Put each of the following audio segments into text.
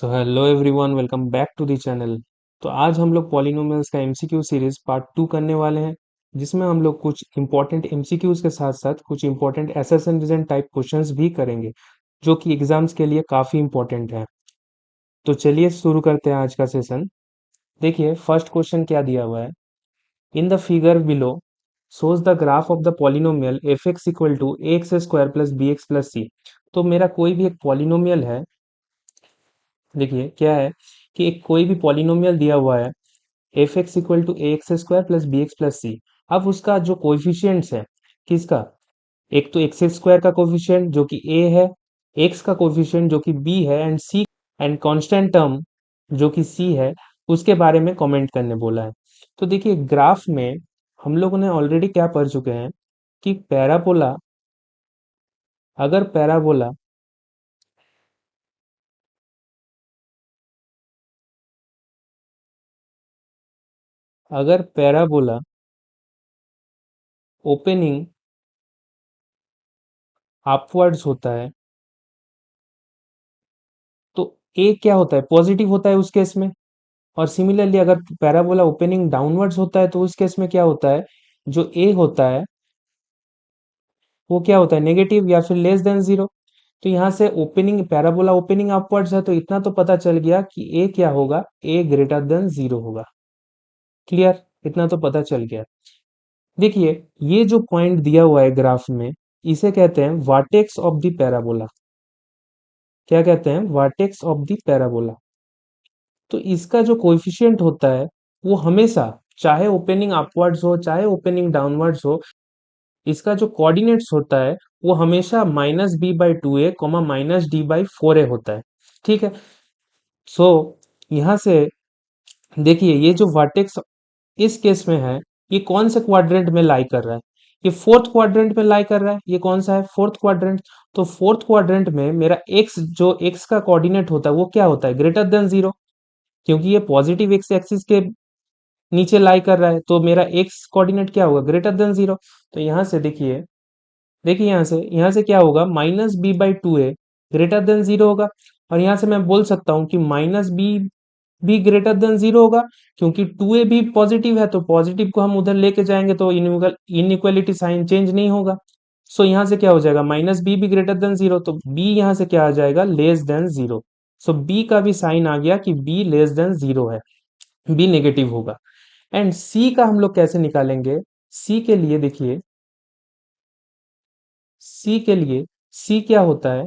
So hello everyone, welcome back to the channel. तो आज हम लोग पॉलिनोमियल्स का एमसीक्यू सीरीज पार्ट 2 करने वाले हैं, जिसमें हम लोग कुछ इंपॉर्टेंट एमसीक्यूज के साथ साथ कुछ important assertion reason type questions भी करेंगे, जो कि एग्जाम्स के लिए काफ़ी इंपॉर्टेंट है। तो चलिए शुरू करते हैं आज का सेशन। देखिए फर्स्ट क्वेश्चन क्या दिया हुआ है। In the figure below shows the graph of the polynomial fx equal to ax square plus bx plus c। तो मेरा कोई भी एक पॉलिनोमियल है। देखिए क्या है कि एक कोई भी पॉलिनोमियल दिया हुआ है F X equal to A X square plus B X plus C. अब उसका जो कोएफिशिएंट्स है, किसका, एक तो एक्स स्क्वायर का कोएफिशिएंट जो कि ए है, एक्स का कोएफिशिएंट जो कि बी है, and C and constant term जो कि सी है, उसके बारे में कमेंट करने बोला है। तो देखिए ग्राफ में हम लोगों ने ऑलरेडी क्या पढ़ चुके हैं कि पैराबोला, अगर पैराबोला अगर पैराबोला ओपनिंग अपवर्ड्स होता है तो ए क्या होता है, पॉजिटिव होता है उस केस में। और सिमिलरली अगर पैराबोला ओपनिंग डाउनवर्ड्स होता है तो उस केस में क्या होता है, जो ए होता है वो क्या होता है, नेगेटिव या फिर लेस देन जीरो। तो यहाँ से ओपनिंग पैराबोला ओपनिंग अपवर्ड्स है तो इतना तो पता चल गया कि ए क्या होगा, ए ग्रेटर देन जीरो होगा। क्लियर, इतना तो पता चल गया। देखिए ये जो पॉइंट दिया हुआ है ग्राफ में, इसे कहते हैं वर्टेक्स ऑफ द पैराबोला। क्या कहते हैं, वर्टेक्स ऑफ द पैराबोला। तो इसका जो कोएफिशिएंट होता है वो हमेशा, चाहे ओपनिंग अपवर्ड्स हो चाहे ओपनिंग डाउनवर्ड्स हो, इसका जो कोऑर्डिनेट्स होता है वो हमेशा minus B by two A comma minus D by four A होता है। ठीक है। सो यहाँ से देखिए ये जो वर्टेक्स इस केस में है, ये कौन से क्वाड्रेंट में लाई कर रहा है, ये फोर्थ क्वाड्रेंट में लाई कर रहा है। ये कौन सा है, फोर्थ क्वाड्रेंट। तो फोर्थ क्वाड्रेंट में मेरा एक्स, जो एक्स का कोऑर्डिनेट होता है वो क्या होता है, ग्रेटर देन जीरो। क्योंकि ये पॉजिटिव एक्स एक्सिस के नीचे लाई कर रहा है तो मेरा एक्स कोऑर्डिनेट क्या होगा, ग्रेटर देन जीरो। तो यहाँ से देखिए, देखिए यहाँ से क्या होगा, minus B by two a greater than zero होगा। और यहाँ से मैं बोल सकता हूँ कि माइनस बी भी ग्रेटर देन जीरो होगा, क्योंकि टू ए भी पॉजिटिव है तो पॉजिटिव को हम उधर लेके जाएंगे तो इनइक्वालिटी साइन चेंज नहीं होगा। सो यहाँ से क्या हो जाएगा, माइनस बी भी ग्रेटर देन जीरो, तो बी यहाँ से क्या आ जाएगा, लेस देन जीरो। सो बी का भी साइन आ गया कि बी लेस देन जीरो है, बी नेगेटिव होगा। एंड सी का हम लोग कैसे निकालेंगे, सी के लिए देखिए, सी के लिए सी क्या होता है,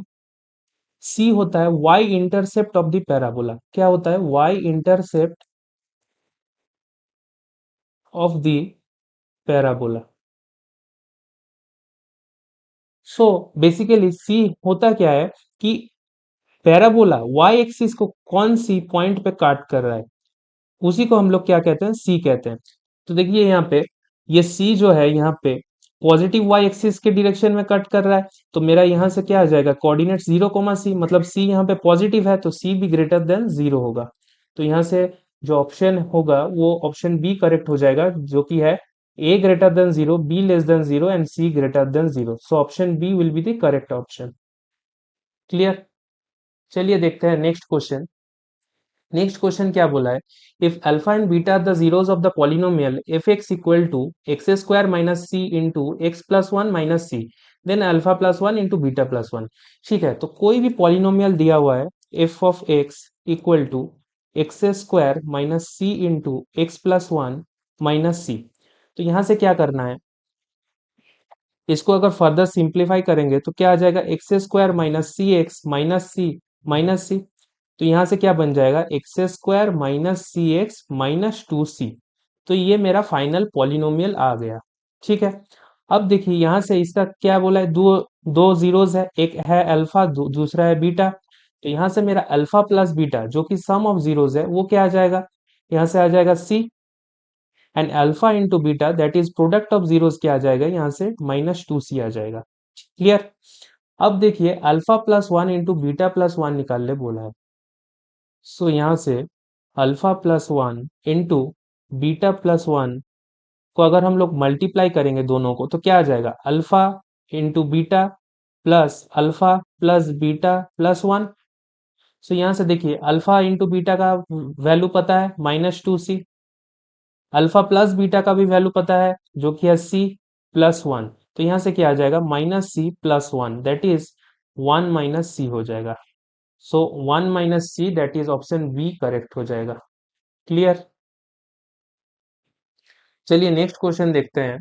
सी होता है Y intercept of the parabola. क्या होता है, Y intercept of the parabola. So basically C होता क्या है कि पैराबोला वाई एक्सिस को कौन सी पॉइंट पे काट कर रहा है, उसी को हम लोग क्या कहते हैं, सी कहते हैं। तो देखिए यहाँ पे ये सी जो है यहाँ पे पॉजिटिव वाई एक्सिस के डायरेक्शन में कट कर रहा है। तो मेरा यहाँ से क्या आ जाएगा, कोऑर्डिनेट जीरो कोमा सी, मतलब सी यहाँ पे पॉजिटिव है तो सी भी ग्रेटर देन जीरो होगा। तो यहाँ से जो ऑप्शन होगा वो ऑप्शन बी करेक्ट हो जाएगा, जो कि है A greater than zero, B less than zero and C greater than zero. So option B will be the correct option. Clear. चलिए देखते हैं नेक्स्ट क्वेश्चन। नेक्स्ट क्वेश्चन क्या बोला है, if alpha and beta the zeros of the polynomial F X equal to X square minus C into X plus one minus C, then alpha plus one into beta plus one. ठीक है, तो कोई भी polynomial दिया हुआ है F of X equal to X square minus C into X plus one minus C. तो यहाँ से क्या करना है, इसको अगर फर्दर सिंप्लीफाई करेंगे तो क्या आ जाएगा, एक्स स्क्वायर माइनस सी एक्स माइनस सी माइनस सी। तो यहाँ से क्या बन जाएगा, एक्स स्क्वायर माइनस सी एक्स माइनस टू सी। तो ये मेरा फाइनल पॉलिनोमियल आ गया। ठीक है। अब देखिए यहाँ से इसका क्या बोला है, दो दो जीरोस है, एक है अल्फा, दूसरा है बीटा। तो यहाँ से मेरा अल्फा प्लस बीटा जो कि सम ऑफ जीरोस है वो क्या आ जाएगा, यहाँ से आ जाएगा C, and alpha into beta that is product of zeros क्या आ जाएगा, यहाँ से माइनस टू सी आ जाएगा। क्लियर। अब देखिए alpha plus one into beta plus one निकालने बोला है। सो यहाँ से alpha plus one into beta plus one को अगर हम लोग मल्टीप्लाई करेंगे दोनों को तो क्या आ जाएगा, alpha into beta plus alpha plus beta plus one. So यहाँ से देखिए अल्फा इंटू बीटा का वैल्यू पता है -2c, अल्फा प्लस बीटा का भी वैल्यू पता है जो कि है c+1। तो यहाँ से क्या आ जाएगा -c+1 दैट इज 1 - c हो जाएगा। So 1 - c that is option b correct हो जाएगा। क्लियर। चलिए नेक्स्ट क्वेश्चन देखते हैं।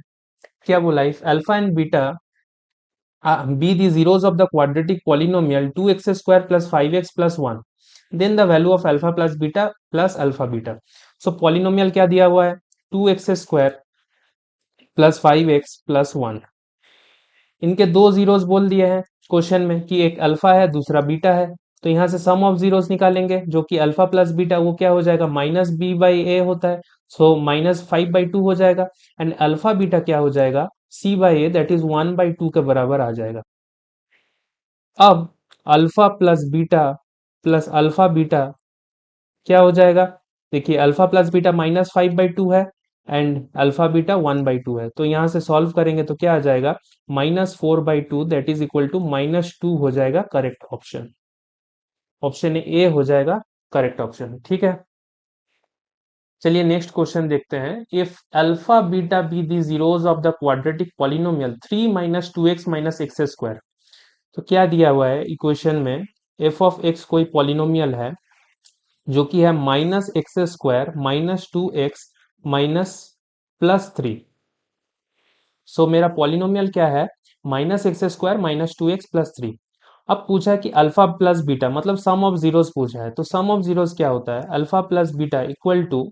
क्या बोला, if alpha and beta be the zeros of the quadratic polynomial 2x square plus 5x plus 1, then the value of alpha plus beta plus alpha beta। so polynomial क्या दिया हुआ है, 2x square plus 5x plus 1। इनके दो zeros बोल दिए हैं question में कि एक अल्फा है दूसरा बीटा है। तो यहाँ से सम ऑफ जीरोस निकालेंगे जो कि अल्फा प्लस बीटा वो क्या हो जाएगा -b/a होता है। सो -5/2 हो जाएगा। एंड अल्फा बीटा क्या हो जाएगा c/a दैट इज 1/2 के बराबर आ जाएगा। अब अल्फा प्लस अल्फा बीटा क्या हो जाएगा, देखिए अल्फा प्लस बीटा -5/2 है एंड अल्फा बीटा 1/2 है। तो यहाँ से सॉल्व करेंगे तो क्या आ जाएगा -4/2 दैट इज इक्वल टू -2 हो जाएगा करेक्ट ऑप्शन। ऑप्शन ए हो जाएगा करेक्ट ऑप्शन। ठीक है। चलिए नेक्स्ट क्वेश्चन देखते हैं। If alpha beta be the zeros of the quadratic polynomial 3 - 2x - x²। तो क्या दिया हुआ है इक्वेशन में, एफ ऑफ एक्स कोई पॉलिनोमियल है जो कि है -x² -2x +3। सो मेरा पॉलिनोमियल क्या है -x² -2x +3। अब पूछा है कि अल्फा प्लस बीटा मतलब सम ऑफ जीरोस पूछा है। तो सम ऑफ जीरोस क्या होता है, alpha plus beta equal to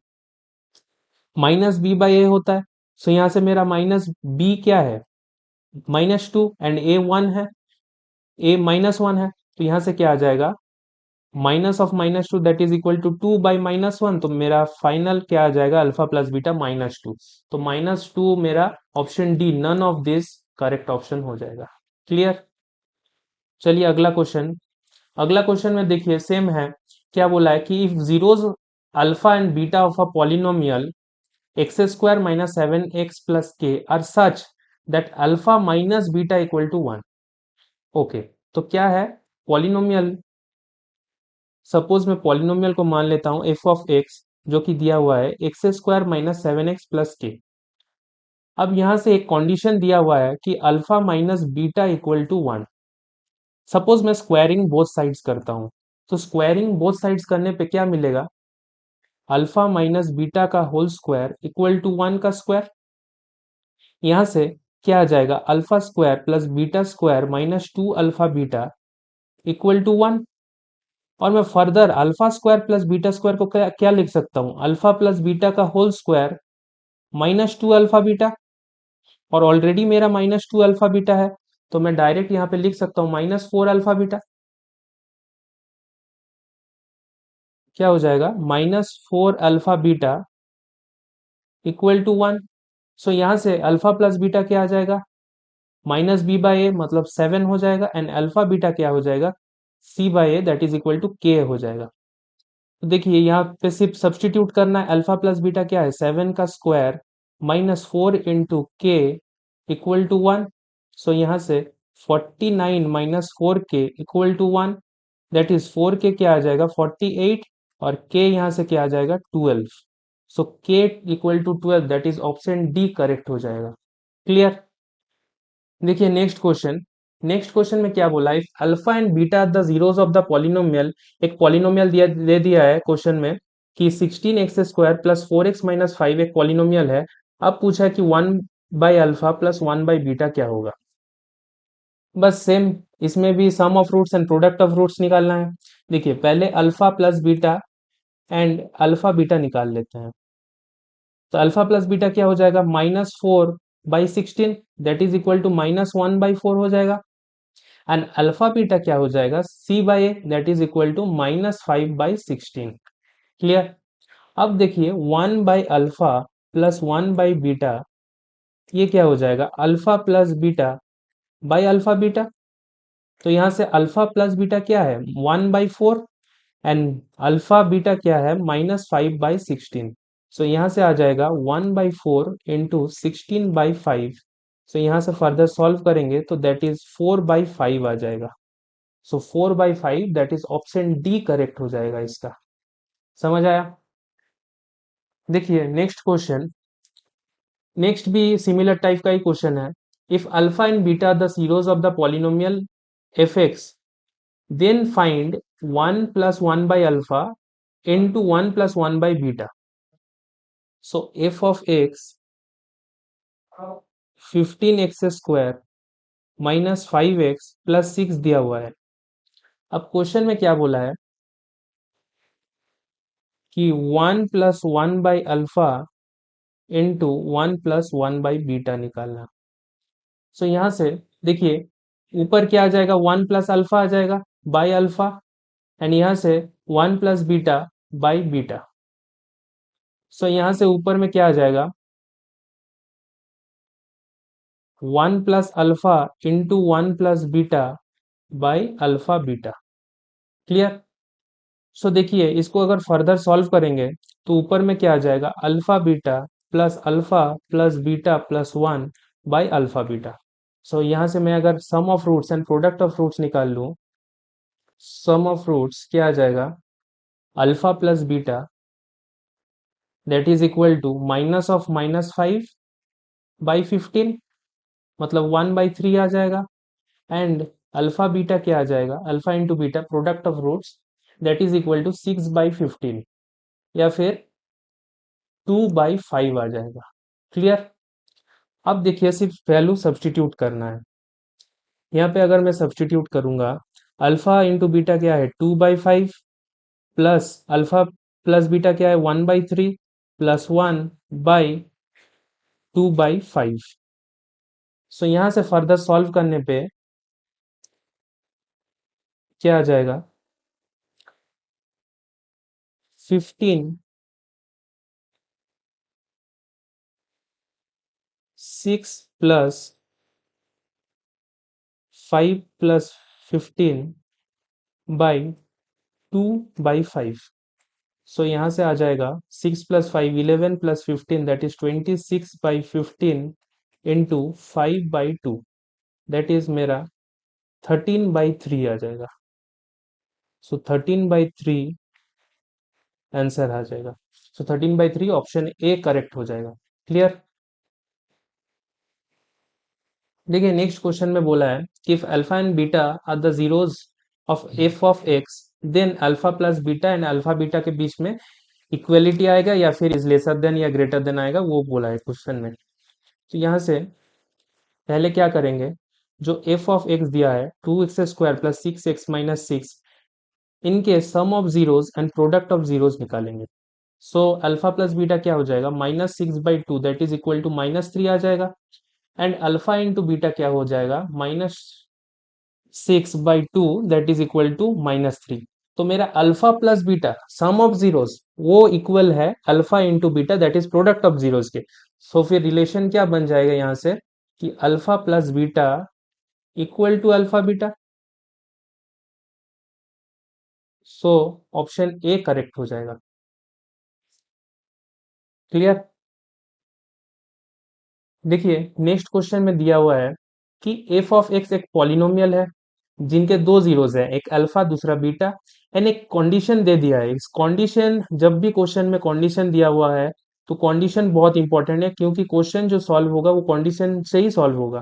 -b/a होता है। सो यहाँ से मेरा -b क्या है -2 एंड a 1 है, a -1 है। तो यहाँ से क्या आ जाएगा -2 दैट इज इक्वल टू 2/-1। तो मेरा फाइनल क्या आ जाएगा अल्फा प्लस बीटा -2। तो -2 मेरा option d none of this correct option हो जाएगा। क्लियर। चलिए अगला क्वेश्चन। अगला क्वेश्चन में देखिए सेम है। क्या बोला है कि if zeros alpha and beta of a polynomial x² - 7x + k are such that alpha minus beta equal to 1। Okay. तो क्या है पॉलिनोमियल, सपोज मैं पॉलिनोमियल को मान लेता हूं एफ ऑफ एक्स जो कि दिया हुआ है x² - 7x + k। अब यहां से एक कंडीशन दिया हुआ है कि alpha minus beta equal to 1। Suppose मैं स्क्वायरिंग बोथ साइड्स करता हूं। तो स्क्वायरिंग बोथ साइड्स करने पे क्या मिलेगा, अल्फा माइनस बीटा का होल स्क्वायर इक्वल टू 1 का स्क्वायर। यहां से क्या आ जाएगा alpha square plus beta square -2 alpha beta equal to 1। और मैं further alpha square plus beta square को क्या लिख सकता हूँ, अल्फा प्लस बीटा का होल स्क्वायर -2 अल्फा बीटा। और ऑलरेडी मेरा -2 अल्फा बीटा है तो मैं डायरेक्ट यहाँ पे लिख सकता हूँ -4 अल्फा बीटा। क्या हो जाएगा -4 अल्फा बीटा इक्वल टू 1। सो यहाँ से अल्फा प्लस बीटा क्या आ जाएगा -b/a मतलब 7 हो जाएगा एंड अल्फा बीटा क्या हो जाएगा c/a that is equal to k हो जाएगा। तो देखिए यहाँ पे सिर्फ सब्सटीट्यूट करना है, अल्फा प्लस बीटा क्या है 7 का स्क्वायर -4 इंटू के इक्वल टू 1। सो यहाँ से 49 - 4k equal to 1 that is 4k क्या आ जाएगा 48 और k यहाँ से क्या आ जाएगा 12। So k equal to 12 that is option D correct हो जाएगा। क्लियर। देखिए नेक्स्ट क्वेश्चन। नेक्स्ट क्वेश्चन में क्या बोला, if alpha and beta the zeros of the polynomial. एक पॉलिनोमियल दिया दे दिया है क्वेश्चन में कि 16x² + 4x - 5 एक पॉलिनोमियल है। अब पूछा है कि 1/अल्फा प्लस 1/बीटा क्या होगा। बस सेम इसमें भी sum of roots and product of roots निकालना है। देखिए पहले alpha plus beta and alpha beta निकाल लेते हैं। तो अल्फा प्लस बीटा क्या हो जाएगा -4/16 दैट इज इक्वल टू -1/4 हो जाएगा। एंड अल्फा बीटा क्या हो जाएगा c/a that is equal to -5/16। Clear. अब देखिए 1/अल्फा प्लस 1/बीटा ये क्या हो जाएगा alpha plus beta by alpha beta. तो यहाँ से अल्फा प्लस बीटा क्या है 1/4 एंड अल्फा बीटा क्या है -5/16। सो यहाँ से आ जाएगा 1/4 इंटू 16/5। सो यहाँ से फर्दर सॉल्व करेंगे तो दैट इज 4/5 आ जाएगा। So 4/5 that is option D correct हो जाएगा इसका। समझ आया? देखिए नेक्स्ट क्वेश्चन, नेक्स्ट भी सिमिलर टाइप का ही क्वेश्चन है। If alpha and beta the zeros of the polynomial F X, then find 1 + 1/α into 1 + 1/β। So F of X 15x² -5x + 6 दिया हुआ है। अब क्वेश्चन में क्या बोला है कि 1 + 1/α इंटू 1 + 1/β निकालना। सो यहाँ से देखिए ऊपर क्या आ जाएगा, 1 + α आ जाएगा बाई अल्फा, एंड यहाँ से 1 + β/β। सो यहाँ से ऊपर में क्या आ जाएगा, 1 + α इंटू 1 + β/α β। क्लियर? सो देखिए इसको अगर फर्दर सॉल्व करेंगे तो ऊपर में क्या आ जाएगा, alpha beta plus alpha plus beta plus 1/α β। So यहाँ से मैं अगर sum of roots and product of roots निकाल लूँ, सम ऑफ रूट्स क्या आ जाएगा, alpha plus beta that is equal to -5/15, मतलब 1/3 आ जाएगा। एंड अल्फा बीटा क्या आ जाएगा, alpha into beta product of roots that is equal to 6/15, या फिर 2/5 आ जाएगा। क्लियर? अब देखिए सिर्फ वैल्यू सब्सटीट्यूट करना है। यहाँ पे अगर मैं सब्सटीट्यूट करूंगा, अल्फा इंटू बीटा क्या है 2/5, प्लस अल्फा प्लस बीटा क्या है 1/3, प्लस 1/2/5। सो यहाँ से फर्दर सॉल्व करने पे क्या आ जाएगा, 15 6 प्लस 5 + 15/2/5। सो यहाँ से आ जाएगा 6 + 5 11 + 15 that is 26/15 into 5/2 that is मेरा 13/3 आ जाएगा। सो 13/3 आंसर आ जाएगा। सो 13/3 ऑप्शन ए करेक्ट हो जाएगा। क्लियर? देखिए नेक्स्ट क्वेश्चन में बोला है कि if alpha and beta are the zeros of f of x, then alpha plus beta and alpha beta के बीच में इक्वलिटी आएगा या फिर इज लेसर देन या ग्रेटर देन आएगा, वो बोला है क्वेश्चन में। तो यहाँ से पहले क्या करेंगे, जो एफ ऑफ एक्स दिया है 2x² + 6x - 6, इनके sum of zeros and product of zeros निकालेंगे। सो अल्फा प्लस बीटा क्या हो जाएगा, -6/2 दैट इज इक्वल टू -3 आ जाएगा। एंड अल्फा इंटू बीटा क्या हो जाएगा, -6/2 दैट इज इक्वल टू -3। तो मेरा alpha plus beta some of zeros वो इक्वल है alpha into beta that is product of zeros के। सो फिर रिलेशन क्या बन जाएगा यहाँ से कि alpha plus beta equal to alpha beta. So option a correct हो जाएगा। क्लियर? देखिए नेक्स्ट क्वेश्चन में दिया हुआ है कि एफ ऑफ एक्स एक पॉलिनोमियल है जिनके दो जीरोस हैं, एक अल्फा दूसरा बीटा, एंड एक कंडीशन दे दिया है। इस कंडीशन, जब भी क्वेश्चन में कंडीशन दिया हुआ है तो कंडीशन बहुत इंपॉर्टेंट है, क्योंकि क्वेश्चन जो सॉल्व होगा वो कंडीशन से ही सॉल्व होगा।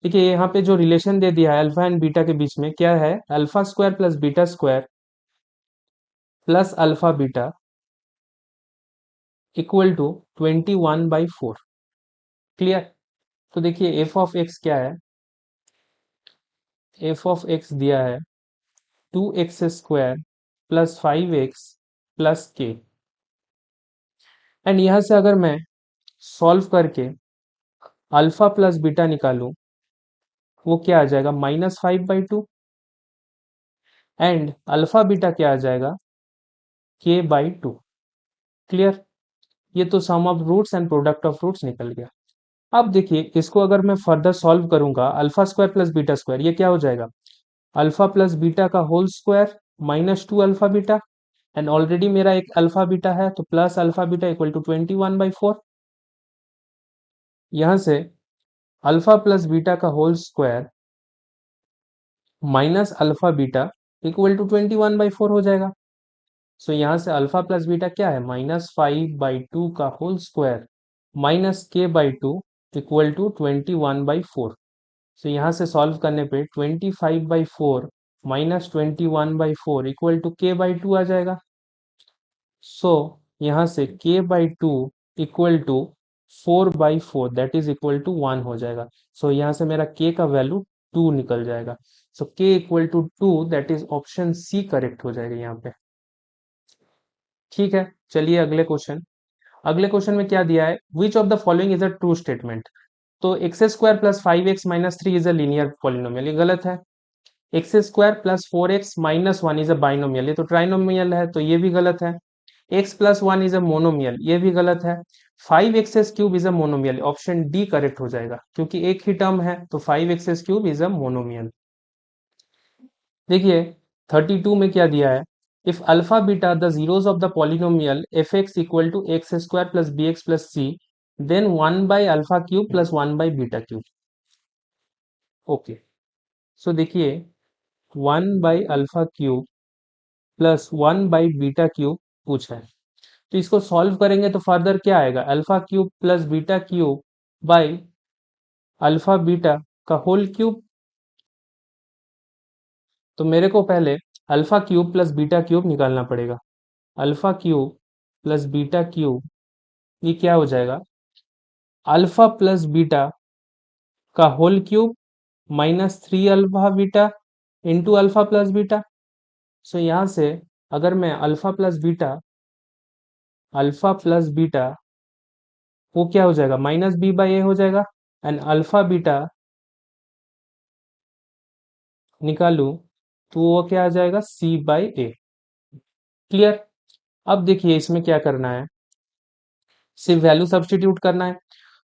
देखिए यहाँ पे जो रिलेशन दे दिया है अल्फा एंड बीटा के बीच में क्या है, alpha square plus beta square plus alpha beta equal to 21/4। Clear? तो देखिए एफ ऑफ एक्स क्या है, एफ ऑफ एक्स दिया है 2x² + 5x + k, एंड यहां से अगर मैं सॉल्व करके अल्फा प्लस बीटा निकालूं, वो क्या आ जाएगा, -5/2, एंड अल्फा बीटा क्या आ जाएगा, k/2। क्लियर? ये तो sum of roots and product of roots निकल गया। अब देखिए इसको अगर मैं फर्दर सॉल्व करूंगा, alpha square plus beta square ये क्या हो जाएगा, अल्फा प्लस बीटा का whole square -2 alpha beta, and already मेरा एक अल्फा बीटा है तो plus alpha beta equal to 21/4। यहां से अल्फा प्लस बीटा का whole square minus alpha beta equal to 21/4 हो जाएगा। सो यहाँ से अल्फा प्लस बीटा क्या है, -5/2 का whole square minus k/2 equal to 21/4। So यहाँ से सॉल्व करने पे 25/4 माइनस 21/4 इक्वल टू k/2 आ जाएगा। सो यहाँ से k/2 equal to 4/4 that is equal to 1 हो जाएगा। सो यहाँ से मेरा k का वैल्यू 2 निकल जाएगा। So k equal to 2 that is option C correct हो जाएगा यहाँ पे। ठीक है, चलिए अगले क्वेश्चन। अगले क्वेश्चन में क्या दिया है, which of the following is a true statement. तो X square plus 5x minus 3 is a linear polynomial, ये गलत है। X square plus 4x minus 1 is a binomial, ये तो ट्राइनोमियल है, तो ये भी गलत है। X plus 1 is a monomial, ये भी गलत है। 5x³ is a monomial, option D correct हो जाएगा, क्योंकि एक ही टर्म है, तो 5x³ इज अ मोनोमियल। देखिए 32 में क्या दिया है, if alpha beta the zeros of the polynomial F X equal to X square plus B X plus C, then 1/α³ plus 1/β³। Okay, so देखिए 1/α³ प्लस 1/β³ पूछा है, तो इसको सॉल्व करेंगे तो फर्दर क्या आएगा, α³ प्लस β³ बाई अल्फा बीटा का होल क्यूब। तो मेरे को पहले α³ प्लस β³ निकालना पड़ेगा। α³ प्लस β³ ये क्या हो जाएगा, अल्फा प्लस बीटा का whole cube minus 3 alpha beta into alpha plus beta. So यहाँ से अगर मैं अल्फा प्लस बीटा वो क्या हो जाएगा, -b/a हो जाएगा, एंड अल्फा बीटा निकालूं तो वो क्या आ जाएगा, c/a। क्लियर। अब देखिए इसमें क्या करना है, सिर्फ वैल्यू सब्स्टिट्यूट करना है।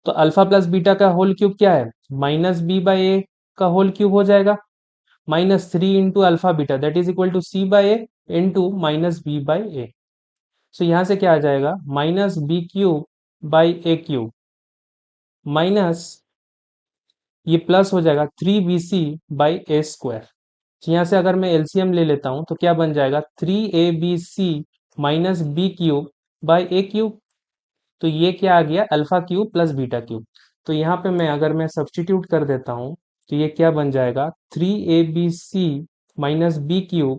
तो अल्फा प्लस बीटा का होल क्यूब क्या है, -b/a का होल क्यूब हो जाएगा, -3 into alpha beta that is equal to c/a into -b/a। So यहाँ से क्या आ जाएगा, -b³ माइनस ये प्लस हो जाएगा 3bc/a²। यहाँ से अगर मैं एलसीएम ले लेता हूँ तो क्या बन जाएगा, 3abc माइनस b³ तो ये क्या आ गया, α³ प्लस β³। तो यहाँ पे मैं अगर मैं सब्सटीट्यूट कर देता हूँ तो ये क्या बन जाएगा, 3abc minus b³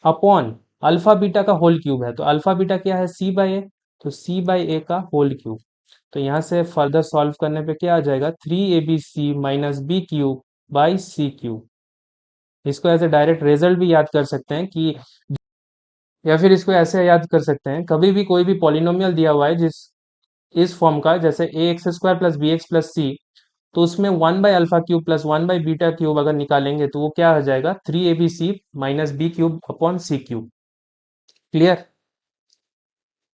upon alpha beta का होल क्यूब है, तो अल्फा बीटा क्या है, c/a, तो c/a का होल क्यूब। तो यहाँ से फर्दर सॉल्व करने पे क्या आ जाएगा, 3abc माइनस b³ इसको ऐसे डायरेक्ट रिजल्ट भी याद कर सकते हैं कि, या फिर इसको ऐसे याद कर सकते हैं, कभी भी कोई भी पॉलिनोमियल दिया हुआ है जिस इस फॉर्म का, जैसे a x² plus B X plus C, तो उसमें 1/α³ प्लस 1/β³ अगर निकालेंगे तो वो क्या हो जाएगा, 3abc minus b³ upon c³। Clear.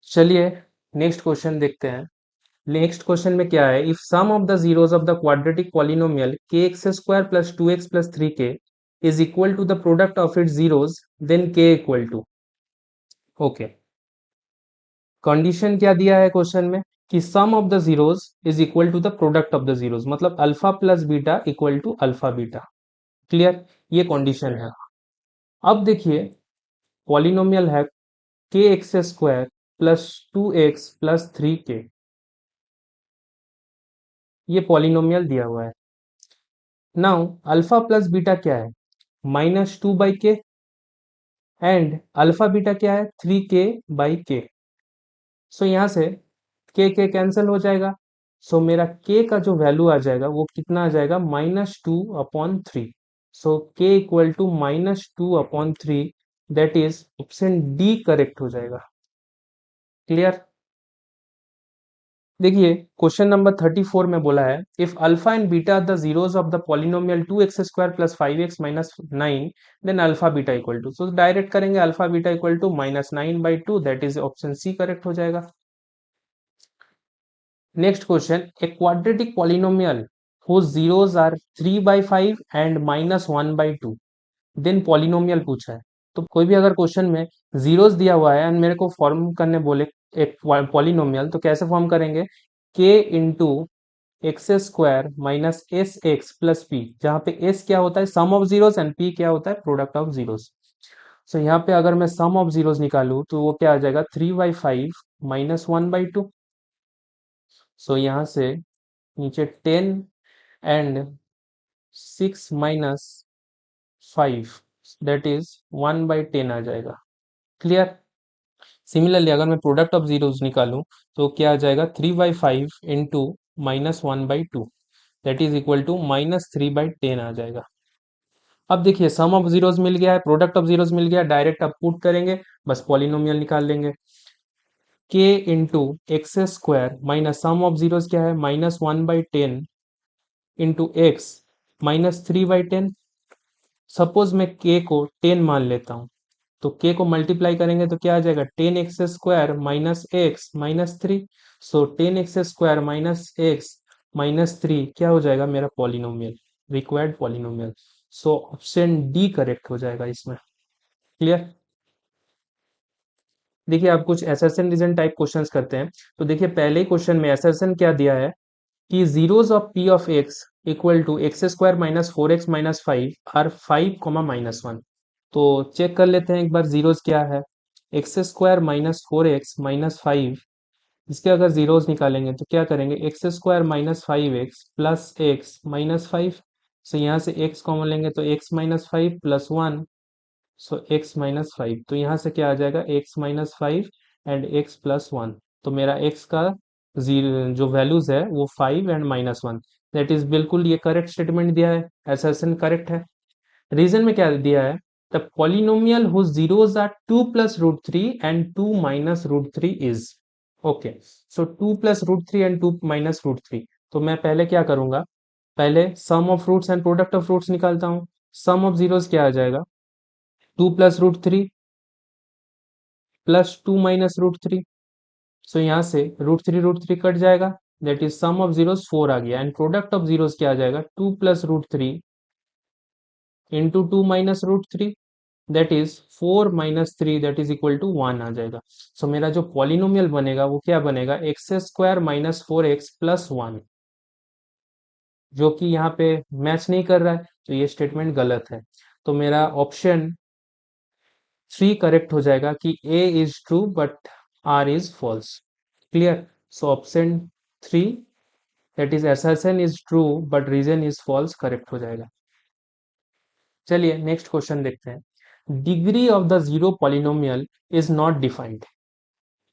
चलिए नेक्स्ट क्वेश्चन देखते हैं। नेक्स्ट क्वेश्चन में क्या है, if sum of the zeros of the quadratic polynomial kx² plus 2x plus 3k is equal to the product of its zeros, then k equal to. Okay, condition क्या दिया है question में, कि sum of the zeros is equal to the product of the zeros, मतलब alpha plus beta equal to alpha beta. Clear, ये condition है। अब देखिए पॉलिनोमियल है kx² plus 2x plus 3k, ये पॉलिनोमियल दिया हुआ है। नाउ अल्फा प्लस बीटा क्या है, -2/k, एंड अल्फा बीटा क्या है, 3k/k। सो यहाँ से k कैंसिल हो जाएगा। सो मेरा k का जो वैल्यू आ जाएगा वो कितना आ जाएगा, -2/3। So k equal to -2/3 that is option D correct हो जाएगा। क्लियर। देखिए क्वेश्चन नंबर 34 में बोला है, if alpha and beta the zeros of the polynomial 2x² plus 5x minus 9, then alpha beta equal to, so direct करेंगे alpha beta equal to -9/2 that is option C correct हो जाएगा। Next question, a quadratic polynomial whose zeros are 3/5 and -1/2, देन polynomial पूछा है। तो कोई भी अगर क्वेश्चन में जीरोस दिया हुआ है एंड मेरे को फॉर्म करने बोले एक पॉलिनोमियल, तो कैसे फॉर्म करेंगे, k into x square minus S x plus P, जहाँ पे एस क्या होता है, सम ऑफ जीरोस, एंड पी क्या होता है, प्रोडक्ट ऑफ जीरोस। सो यहाँ पे अगर मैं सम ऑफ जीरोस निकालूं तो वो क्या आ जाएगा, 3/5 माइनस 1/2। सो यहाँ से नीचे 10 एंड 6 - 5, दैट इज 1/10 आ जाएगा। क्लियर। सिमिलरली अगर मैं प्रोडक्ट ऑफ जीरोस निकालूं तो क्या आ जाएगा, 3/5 into -1/2, that is equal to -3/10 आ जाएगा। अब देखिए सम ऑफ जीरोस मिल गया है, प्रोडक्ट ऑफ जीरोस मिल गया, डायरेक्ट अब पुट करेंगे, बस पॉलिनोमियल निकाल लेंगे। k into x square minus sum of zeros क्या है, -1/10 इंटू एक्स -3/10। सपोज मैं k को 10 मान लेता हूँ, तो k को मल्टीप्लाई करेंगे तो क्या आ जाएगा, 10x² माइनस एक्स माइनस 3। सो 10x² माइनस एक्स माइनस 3 क्या हो जाएगा, मेरा polynomial, required polynomial. So option D correct हो जाएगा इसमें। क्लियर। देखिए अब कुछ एसर्शन रीजन टाइप क्वेश्चंस करते हैं। तो देखिए पहले क्वेश्चन में एसर्शन क्या दिया है कि zeros of p of x equal to x² minus 4x minus 5 are 5, -1। तो चेक कर लेते हैं एक बार जीरोस क्या है, x² माइनस 4x माइनस 5, इसके अगर जीरोस निकालेंगे तो क्या करेंगे, x² minus 5x plus x minus 5। सो यहाँ से x कॉमन लेंगे तो x माइनस 5 प्लस 1, सो x माइनस 5। तो यहाँ से क्या आ जाएगा, x minus 5 and x plus 1। तो मेरा x का जो वैल्यूज है वो 5 एंड -1, दैट इज बिल्कुल ये करेक्ट स्टेटमेंट दिया है, असर्शन करेक्ट है। रीजन में क्या दिया है, the polynomial whose zeros are 2 plus root 3 and 2 minus root 3 is okay. So 2 plus root 3 and 2 minus root 3। तो मैं पहले क्या करूंगा, पहले sum of roots and product of roots निकालता हूँ। सम ऑफ जीरोस क्या आ जाएगा, 2 plus root 3 plus 2 minus root 3। So यहाँ से रूट थ्री कट जाएगा, that is some of zeros 4 आ गया, एंड प्रोडक्ट ऑफ जीरोस क्या आ जाएगा, 2 plus root 3 into 2 minus root 3, that is 4 minus 3, that is equal to 1 आ जाएगा। सो मेरा जो पॉलिनोमियल बनेगा वो क्या बनेगा, x² माइनस 4x प्लस 1, जो कि यहाँ पे मैच नहीं कर रहा है, तो ये स्टेटमेंट गलत है। तो मेरा ऑप्शन 3 करेक्ट हो जाएगा कि a is true but r is false. Clear. So option 3, that is assertion is true but reason is false, correct हो जाएगा। चलिए नेक्स्ट क्वेश्चन देखते हैं। Degree of the zero polynomial is not defined.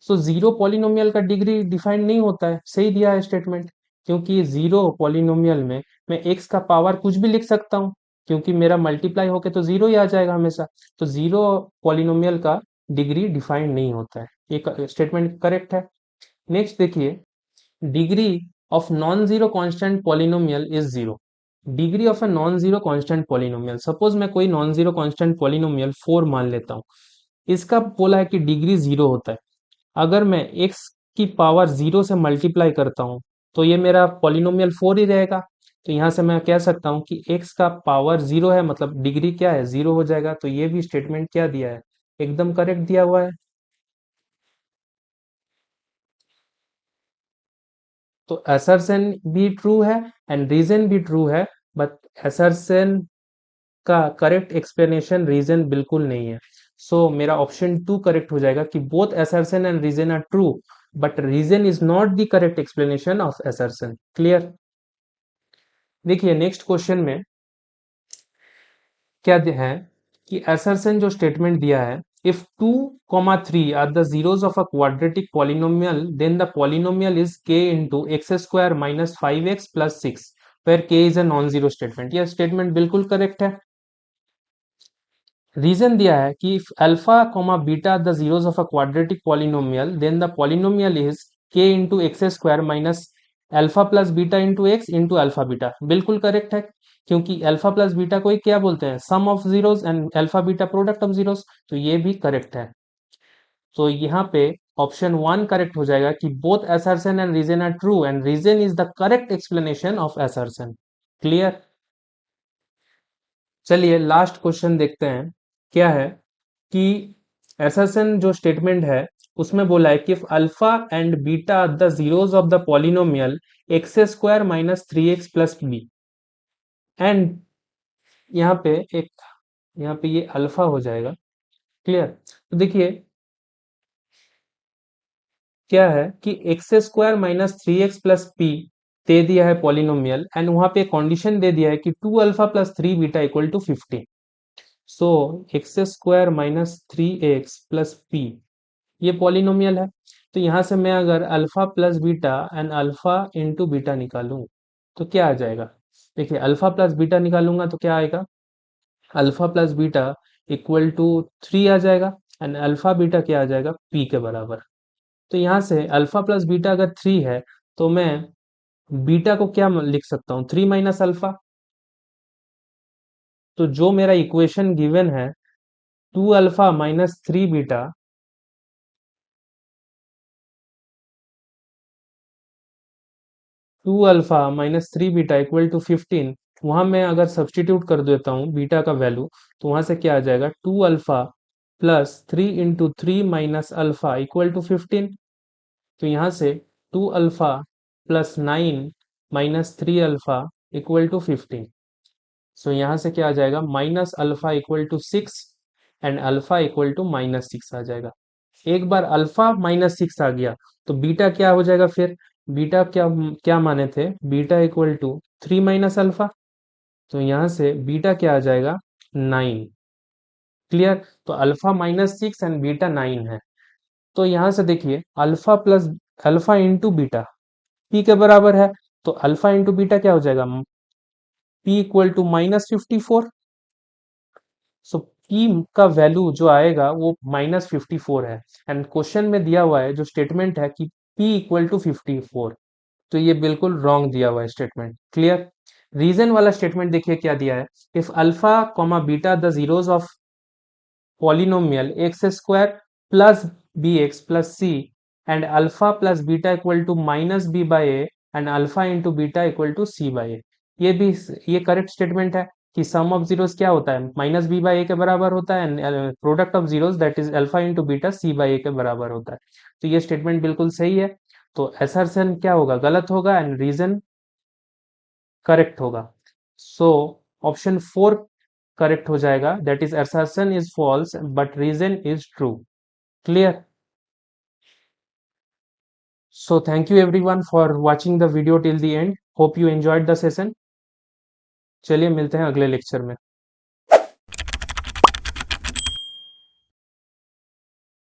So zero polynomial का degree defined नहीं होता है, सही दिया है स्टेटमेंट, क्योंकि जीरो पॉलिनोमियल में मैं एक्स का पावर कुछ भी लिख सकता हूँ, क्योंकि मेरा मल्टीप्लाई होके तो जीरो ही आ जाएगा हमेशा। तो जीरो पॉलिनोमियल का डिग्री डिफाइंड नहीं होता है, ये स्टेटमेंट करेक्ट है। नेक्स्ट देखिए, degree of non zero constant polynomial is zero. Degree of a non zero constant polynomial, suppose मैं कोई नॉन जीरो कांस्टेंट पॉलिनोमियल 4 मान लेता हूँ, इसका बोला है कि डिग्री जीरो होता है। अगर मैं x की पावर जीरो से मल्टीप्लाई करता हूँ तो ये मेरा पॉलिनोमियल 4 ही रहेगा। तो यहाँ से मैं कह सकता हूँ कि x का पावर जीरो है, मतलब डिग्री क्या है, जीरो हो जाएगा। तो ये भी स्टेटमेंट क्या दिया है, एकदम करेक्ट दिया हुआ है। तो असर्शन भी ट्रू है एंड रीजन भी ट्रू है, बट असर्शन का करेक्ट एक्सप्लेनेशन रीजन बिल्कुल नहीं है। सो मेरा ऑप्शन 2 करेक्ट हो जाएगा कि both assertion and reason are true but reason is not the correct explanation of assertion. Clear. देखिए नेक्स्ट क्वेश्चन में क्या है कि असर्शन जो स्टेटमेंट दिया है, if 2, 3 are the zeros of a quadratic polynomial then the polynomial is k into x² minus 5x plus 6 where k is a non zero statement. यह statement बिल्कुल करेक्ट है। रीजन दिया है कि if alpha comma beta are the zeros of a quadratic polynomial then the polynomial is k into x square minus alpha plus beta into x into alpha beta. बिल्कुल correct है, क्योंकि alpha plus beta को ही क्या बोलते हैं, sum of zeros, and alpha beta product of zeros. तो ये भी करेक्ट है। तो यहाँ पे ऑप्शन 1 करेक्ट हो जाएगा कि both assertion and reason are true and reason is the correct explanation of assertion. Clear. चलिए लास्ट क्वेश्चन देखते हैं। क्या है कि असर्शन जो स्टेटमेंट है उसमें बोला है कि alpha and beta the zeros of the polynomial x square minus three x plus b, and यहाँ पे एक, यहाँ पे ये अल्फा हो जाएगा। क्लियर? तो देखिए क्या है कि X square minus three x plus P दे दिया है पॉलिनोमियल, एंड वहां पे कंडीशन दे दिया है कि two alpha plus three beta equal to 15। So x square minus three x plus p ये पॉलिनोमियल है। तो यहाँ से मैं अगर alpha plus beta and alpha into beta निकालूं तो क्या आ जाएगा? देखिए अल्फा प्लस बीटा निकालूंगा तो क्या आएगा? Alpha plus beta equal to three आ जाएगा, एंड अल्फा बीटा क्या आ जाएगा? पी के बराबर। तो यहाँ से अल्फा प्लस बीटा अगर थ्री है तो मैं बीटा को क्या लिख सकता हूँ? Three minus alpha. तो जो मेरा इक्वेशन गिवन है, two alpha minus three beta, two alpha minus three beta equal to 15, वहां मैं अगर सब्सटीट्यूट कर देता हूँ बीटा का वैल्यू, तो वहां से क्या आ जाएगा? Two alpha plus three into three minus alpha equal to 15। तो यहाँ से two alpha plus nine minus three alpha equal to 15। So यहाँ से क्या आ जाएगा? Minus alpha equal to six and alpha equal to minus six आ जाएगा। एक बार अल्फा माइनस सिक्स आ गया तो बीटा क्या हो जाएगा फिर? बीटा क्या क्या माने थे? Beta equal to three minus alpha. तो यहाँ से बीटा क्या आ जाएगा? नाइन। क्लियर? तो alpha minus six and beta nine है। तो यहाँ से देखिए alpha plus alpha into beta p के बराबर है। तो अल्फा इंटू बीटा क्या हो जाएगा? P equal to minus 54। So p का वैल्यू जो आएगा वो माइनस 54 है, एंड क्वेश्चन में दिया हुआ है जो स्टेटमेंट है कि पी इक्वल टू 54। तो ये बिल्कुल रॉन्ग दिया हुआ है स्टेटमेंट। क्लियर? रीजन वाला स्टेटमेंट देखिए क्या दिया है। If alpha comma beta the zeros of polynomial x square plus B X plus C and alpha plus beta equal to minus B by A and alpha into beta equal to C by A. ये भी ये correct statement है कि sum of zeros क्या होता है? Minus B by A के बराबर होता है, and product of zeros that is alpha into beta C by A के बराबर होता है। तो ये स्टेटमेंट बिल्कुल सही है। तो असर्शन क्या होगा? गलत होगा, एंड रीजन करेक्ट होगा। सो ऑप्शन फोर करेक्ट हो जाएगा, that is assertion is false but reason is true. Clear? So thank you everyone for watching the video till the end. Hope you enjoyed the session. चलिए मिलते हैं अगले lecture में।